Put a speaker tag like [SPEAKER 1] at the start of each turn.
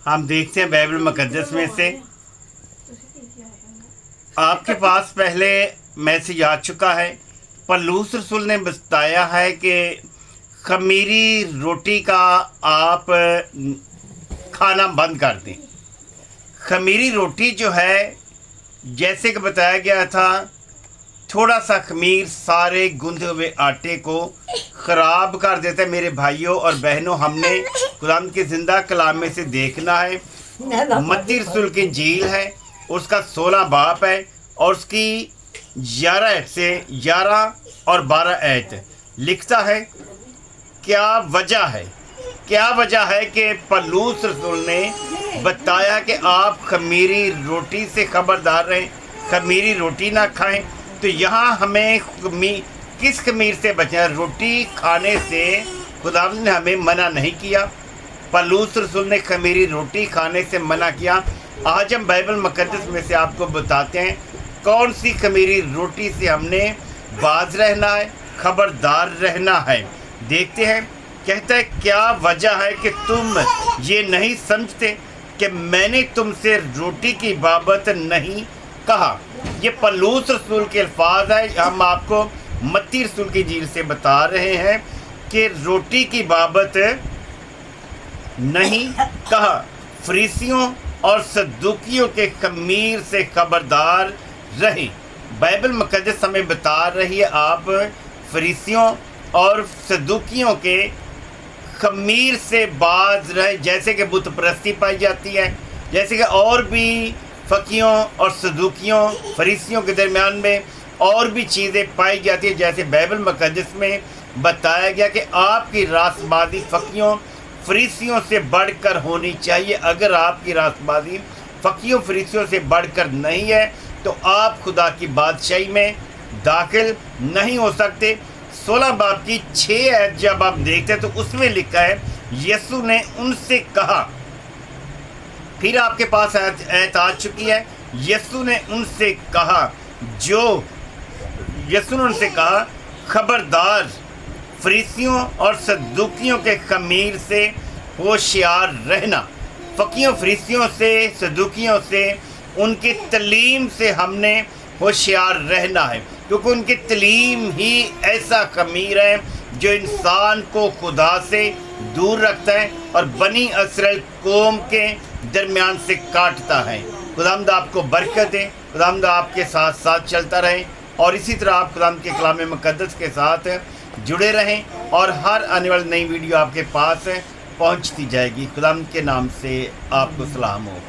[SPEAKER 1] हम देखते हैं बाइबल मुकद्दस में से आपके पास पहले मैसेज आ चुका है। पौलुस रसूल ने बताया है कि खमीरी रोटी का आप खाना बंद कर दें। खमीरी रोटी जो है, जैसे कि बताया गया था, थोड़ा सा खमीर सारे गूंधे हुए आटे को ख़राब कर देता है। मेरे भाइयों और बहनों, हमने खुदाम के ज़िंदा कलाम में से देखना है। मत्ती रसूल की इंजील है, उसका 16 बाब है और उसकी 11 और 12 आयत लिखता है। क्या वजह है कि पौलुस रसूल ने बताया कि आप खमीरी रोटी से खबरदार रहें, खमीरी रोटी ना खाएं। तो यहाँ हमें किस खमीर से बचना? रोटी खाने से खुदावंद ने हमें मना नहीं किया। पौलुस रसूल ने खमीरी रोटी खाने से मना किया। आज हम बाइबल मुकद्दस में से आपको बताते हैं कौन सी खमीरी रोटी से हमने बाज रहना है, खबरदार रहना है। देखते हैं। कहता है, क्या वजह है कि तुम ये नहीं समझते कि मैंने तुमसे रोटी की बाबत नहीं कहा? ये पौलुस रसूल के अल्फाज है। हम आपको मत्ती रसूल की इंजील से बता रहे हैं कि रोटी की बाबत नहीं कहा। फरीसियों और सदूकियों के खमीर से खबरदार रहें। बाइबल मुकद्दस हमें बता रही है आप फरीसियों और सदूकियों के खमीर से बाज रहे। जैसे कि बुत परस्ती पाई जाती है, जैसे कि और भी फ़कीयों और सदूकियों फरीसियों के दरमियान में और भी चीज़ें पाई जाती हैं। जैसे बाइबल मुकद्दस में बताया गया कि आपकी रासबाजी फ़कीयों फरीसियों से बढ़कर होनी चाहिए। अगर आपकी रासबाजी फ़कीयों फरीसियों से बढ़कर नहीं है तो आप खुदा की बादशाही में दाखिल नहीं हो सकते। 16 बाब की 6 आयत जब आप देखते हैं तो उसमें लिखा है, यीशु ने उनसे कहा। फिर आपके पास आयत आ चुकी है। यीशु ने उनसे कहा, खबरदार, फरीसियों और सदूकियों के खमीर से होशियार रहना। फ़कीयों फरीसियों से, सदूकियों से, उनकी तलीम से हमने होशियार रहना है, क्योंकि उनकी तलीम ही ऐसा खमीर है जो इंसान को खुदा से दूर रखता है और बनी इसराइल कौम के दरमियान से काटता है। खुदावंद आपको बरकत दे, खुदावंद आपके साथ साथ चलता रहे और इसी तरह आप खुदावंद के कलाम मुकद्दस के साथ जुड़े रहें और हर आने वाली नई वीडियो आपके पास पहुंचती जाएगी। खुदावंद के नाम से आपको सलाम हो।